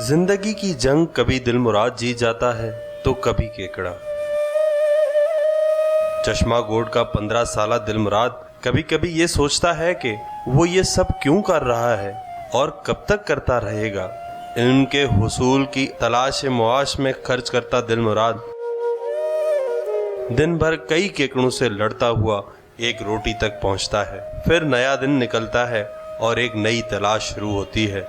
जिंदगी की जंग कभी दिलमुराद जीत जाता है तो कभी केकड़ा। चश्मा गोड का 15 साला दिलमुराद कभी कभी ये सोचता है कि वो ये सब क्यों कर रहा है और कब तक करता रहेगा। इल्म के हुसूल की तलाश मुआश में खर्च करता दिलमुराद दिन भर कई केकड़ों से लड़ता हुआ एक रोटी तक पहुंचता है। फिर नया दिन निकलता है और एक नई तलाश शुरू होती है।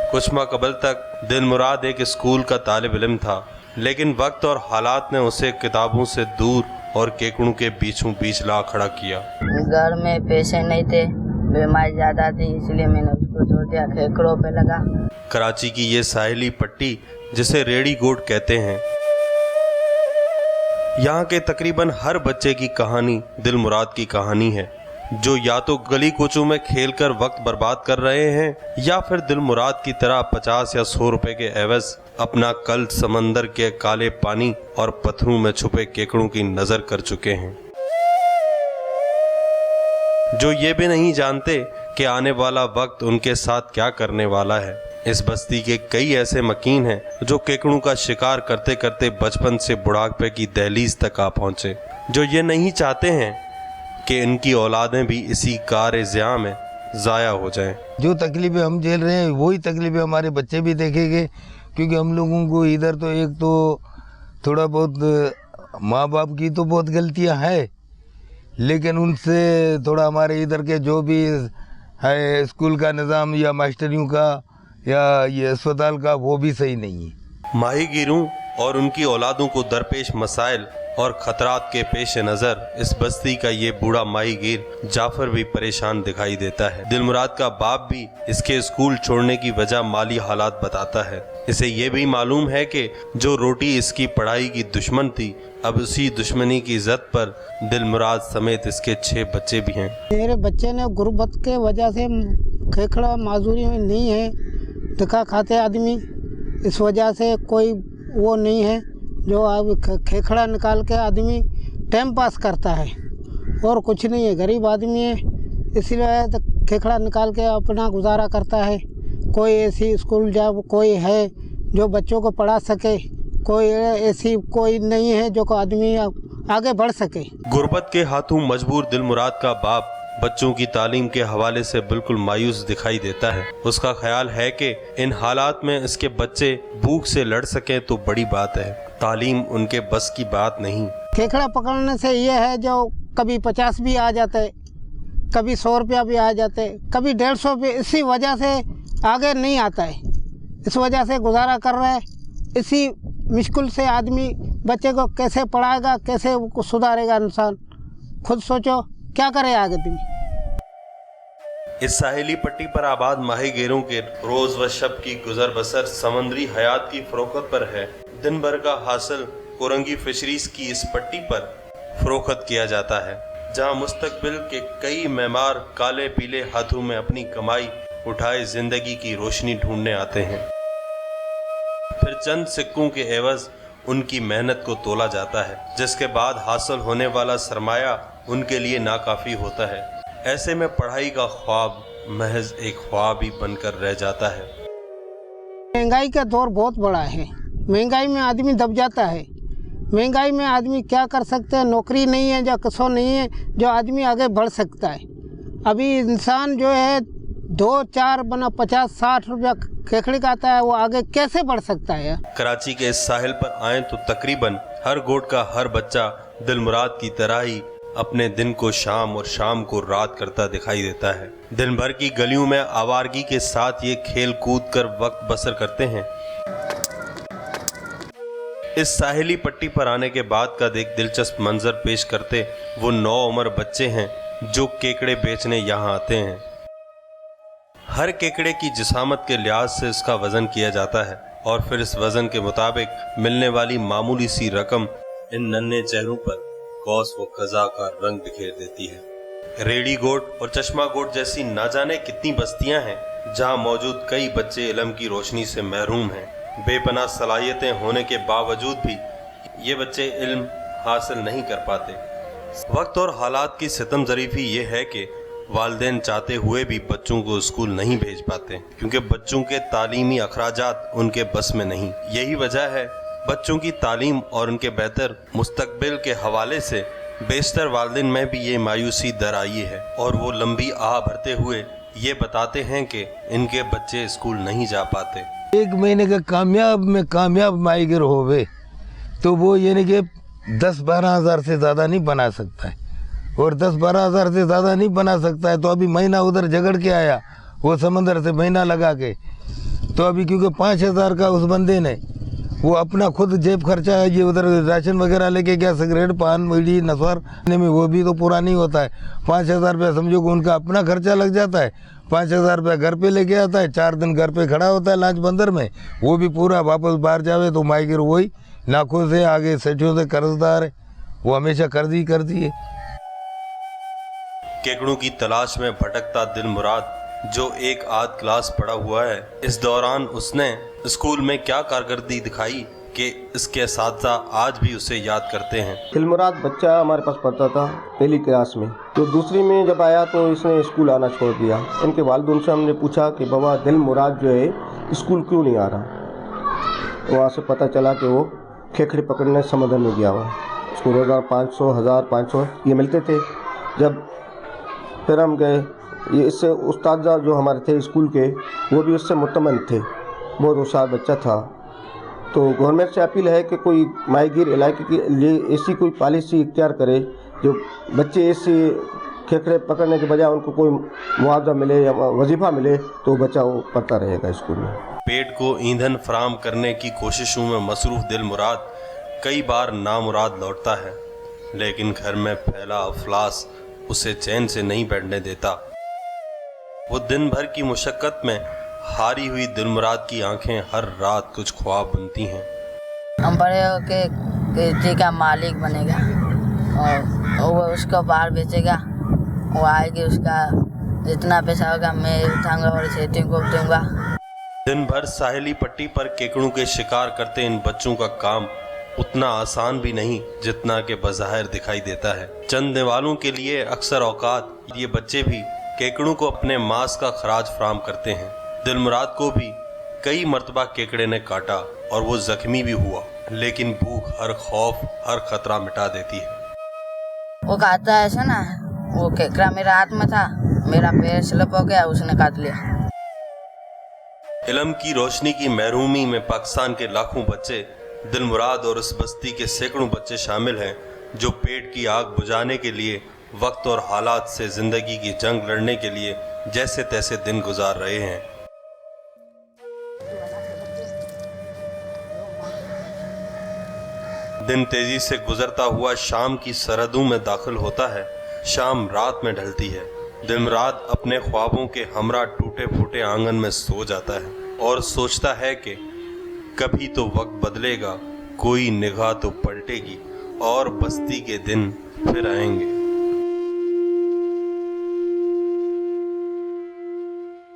कुछ माह कबल तक दिलमुराद एक स्कूल का तालिब इल्म था, लेकिन वक्त और हालात ने उसे किताबों से दूर और केकड़ों के बीचों बीच ला खड़ा किया। घर में पैसे नहीं थे, बीमारी ज्यादा थी, इसलिए मैंने उसको छोड़ दिया, केकड़ों पे लगा। कराची की ये साहिली पट्टी जिसे रेडी गोड कहते हैं, यहाँ के तकरीबन हर बच्चे की कहानी दिलमुराद की कहानी है, जो या तो गली कूचों में खेलकर वक्त बर्बाद कर रहे हैं या फिर दिलमुराद की तरह 50 या 100 रुपए के एवज अपना कल समंदर के काले पानी और पत्थरों में छुपे केकड़ों की नजर कर चुके हैं, जो ये भी नहीं जानते कि आने वाला वक्त उनके साथ क्या करने वाला है। इस बस्ती के कई ऐसे मकीन हैं जो केकड़ों का शिकार करते करते बचपन से बुढ़ापे की दहलीज तक आ पहुंचे, जो ये नहीं चाहते हैं कि इनकी औलादें भी इसी कार-ए-ज़िया में ज़ाया हो जाएं। जो तकलीफें हम झेल रहे हैं वही तकलीफें हमारे बच्चे भी देखेंगे, क्योंकि हम लोगों को इधर तो एक तो थोड़ा बहुत माँ बाप की तो बहुत गलतियां है, लेकिन उनसे थोड़ा हमारे इधर के जो भी है स्कूल का निज़ाम या मास्टरियों का या ये अस्पताल का, वो भी सही नहीं है। माहीगीरों और उनकी औलादों को दरपेश मसाइल और खतरात के पेश नज़र इस बस्ती का ये बूढ़ा माहीगीर जाफर भी परेशान दिखाई देता है। दिलमुराद का बाप भी इसके स्कूल छोड़ने की वजह माली हालात बताता है। इसे ये भी मालूम है कि जो रोटी इसकी पढ़ाई की दुश्मन थी, अब उसी दुश्मनी की इज्जत पर दिलमुराद समेत इसके 6 बच्चे भी हैं। मेरे बच्चे ने गुर्बत के वजह से खेखड़ा माजूरी में नहीं है, धक्का खाते आदमी, इस वजह से कोई वो नहीं है जो अब खेखड़ा निकाल के आदमी टाइम पास करता है और कुछ नहीं है। गरीब आदमी है, इसलिए तो खेखड़ा निकाल के अपना गुजारा करता है। कोई ऐसी स्कूल जब कोई है जो बच्चों को पढ़ा सके, कोई ऐसी कोई नहीं है जो आदमी आगे बढ़ सके। गुर्बत के हाथों मजबूर दिलमुराद का बाप बच्चों की तालीम के हवाले से बिल्कुल मायूस दिखाई देता है। उसका ख्याल है कि इन हालात में इसके बच्चे भूख से लड़ सकें तो बड़ी बात है, तालीम उनके बस की बात नहीं। खेखड़ा पकड़ने से ये है जो कभी 50 भी आ जाते, कभी 100 रुपया भी आ जाते, कभी 150 भी, इसी वजह से आगे नहीं आता है, इस वजह से गुजारा कर रहा है। इसी मुश्किल से आदमी बच्चे को कैसे पढ़ाएगा, कैसे सुधारेगा इंसान, खुद सोचो क्या करे आगे तुम। इस साहिली पट्टी पर आबाद माहीगीरों के रोज व शब की गुजर बसर समंदरी हयात की फरोख्त पर है। दिन भर का हासिल कोरंगी फिशरीज की इस पट्टी पर फरोख्त किया जाता है, जहां मुस्तकबिल के कई मेमार काले पीले हाथों में अपनी कमाई उठाए जिंदगी की रोशनी ढूंढने आते हैं। फिर चंद सिक्कों के एवज उनकी मेहनत को तोला जाता है, जिसके बाद हासिल होने वाला सरमाया उनके लिए नाकाफी होता है। ऐसे में पढ़ाई का ख्वाब महज एक ख्वाब ही बनकर रह जाता है। महंगाई का दौर बहुत बड़ा है, महंगाई में आदमी दब जाता है। महंगाई में आदमी क्या कर सकते हैं, नौकरी नहीं है जो कसो नहीं है जो आदमी आगे बढ़ सकता है। अभी इंसान जो है 2-4 बना 50-60 रुपया खेखड़ी का आता है, वो आगे कैसे बढ़ सकता है। कराची के इस साहिल पर आए तो तकरीबन हर गोट का हर बच्चा दिलमुराद की तरह ही अपने दिन को शाम और शाम को रात करता दिखाई देता है। दिन भर की गलियों में आवारगी के साथ ये खेल कूद कर वक्त बसर करते हैं। इस साहिली पट्टी पर आने के बाद का एक दिलचस्प मंजर पेश करते वो 9 उम्र बच्चे हैं जो केकड़े बेचने यहाँ आते हैं। हर केकड़े की जिसामत के लिहाज से इसका वजन किया जाता है और फिर इस वजन के मुताबिक मिलने वाली मामूली सी रकम इन नन्हे चेहरों पर कौस व कज़ा का रंग बिखेर देती है। रेडी गोट और चश्मा गोट जैसी ना जाने कितनी बस्तियां हैं जहां मौजूद कई बच्चे इल्म की रोशनी से महरूम हैं। बेपनाह सलाहियतें होने के बावजूद भी ये बच्चे इल्म हासिल नहीं कर पाते। वक्त और हालात की सितम ज़रीफ़ी ये है कि वालिदैन चाहते हुए भी बच्चों को स्कूल नहीं भेज पाते क्योंकि बच्चों के तालीमी अखराजात उनके बस में नहीं। यही वजह है बच्चों की तालीम और उनके बेहतर मुस्तकबिल के हवाले से बेशतर वालिदैन में भी ये मायूसी दर आई है और वो लंबी आह भरते हुए ये बताते हैं कि इनके बच्चे स्कूल नहीं जा पाते। 1 महीने का कामयाब माहिर होवे तो वो यानी कि 10-12 हज़ार से ज़्यादा नहीं बना सकता है, और 10-12 हज़ार से ज़्यादा नहीं बना सकता है तो अभी महीना उधर झगड़ के आया वो समंदर से महीना लगा के, तो अभी क्योंकि 5,000 का उस बंदे ने वो अपना खुद जेब खर्चा है, ये उधर राशन वगैरह लेके गया, सिगरेट पान बीड़ी नशवर में वो भी तो पूरा नहीं होता है। 5,000 रुपया समझो कि उनका अपना खर्चा लग जाता है, 5,000 रुपया घर पे लेके आता है, 4 दिन घर पे खड़ा होता है लांच बंदर में, वो भी पूरा वापस बाहर जावे तो माइगर वही नाखों से आगे सेठों से कर्जदार है, वो हमेशा कर्ज ही करती है। केकड़ों की तलाश में भटकता दिल मुराद जो एक आध क्लास पढ़ा हुआ है, इस दौरान उसने स्कूल में क्या कारकर्दगी दिखाई कि इसके असातिज़ा आज भी उसे याद करते हैं। दिलमुराद बच्चा हमारे पास पढ़ता था पहली क्लास में, तो दूसरी में जब आया तो इसने स्कूल आना छोड़ दिया। इनके वालिदैन से हमने पूछा कि बाबा दिलमुराद जो है स्कूल क्यों नहीं आ रहा। वहाँ से पता चला कि वो खेखड़े पकड़ने समंदर में गया हुआ। उसको रोज़ाना 500 1,500 ये मिलते थे। जब फिर हम गए, ये इससे उस्ताद जो हमारे थे स्कूल के वो भी उससे मुतमन थे, बहुत होशियार बच्चा था। तो गवर्नमेंट से अपील है कि कोई माहीगीर इलाके के लिए ऐसी कोई पॉलिसी इख्तियार करे जो बच्चे ऐसे खेखड़े पकड़ने के बजाय उनको कोई मुआवजा मिले या वजीफ़ा मिले तो बच्चा वो पढ़ता रहेगा स्कूल में। पेट को ईंधन फराम करने की कोशिशों में मसरूफ़ दिल मुराद कई बार नामुराद लौटता है, लेकिन घर में फैला अफलास उसे चैन से नहीं बैठने देता। वो दिन भर की मुशक्क़त में हारी हुई दिल मुराद की आंखें हर रात कुछ ख्वाब बुनती हैं। हम बड़े होके किसी का मालिक बनेगा और वो उसको बाहर बेचेगा, वो आएगी, उसका जितना पैसा होगा मैं उठाऊंगा और सेठियों को दूंगा। दिन भर साहिली पट्टी पर केकड़ों के शिकार करते इन बच्चों का काम उतना आसान भी नहीं जितना कि बज़ाहिर दिखाई देता है। चंद दिनवालों के लिए अक्सर औकात ये बच्चे भी केकड़ों को अपने मांस का खराज फराम करते हैं। दिल मुराद को भी कई मरतबा केकड़े ने काटा और वो जख्मी भी हुआ, लेकिन भूख हर खौफ हर खतरा मिटा देती है। वो कहता है ऐसा ना, वो केकड़ा मेरा हाथ में था, मेरा पैर स्लिप हो गया, उसने काट लिया। इल्म की रोशनी की महरूमी में पाकिस्तान के लाखों बच्चे, दिल मुराद और उस बस्ती के सैकड़ों बच्चे शामिल हैं जो पेट की आग बुझाने के लिए वक्त और हालात से जिंदगी की जंग लड़ने के लिए जैसे तैसे दिन गुजार रहे हैं। दिन तेजी से गुजरता हुआ शाम की सरहदों में दाखिल होता है, शाम रात में ढलती है। दिल मुराद अपने ख्वाबों के हमरा टूटे फूटे आंगन में सो जाता है और सोचता है कि कभी तो वक्त बदलेगा, कोई निगाह तो पलटेगी और बस्ती के दिन फिर आएंगे।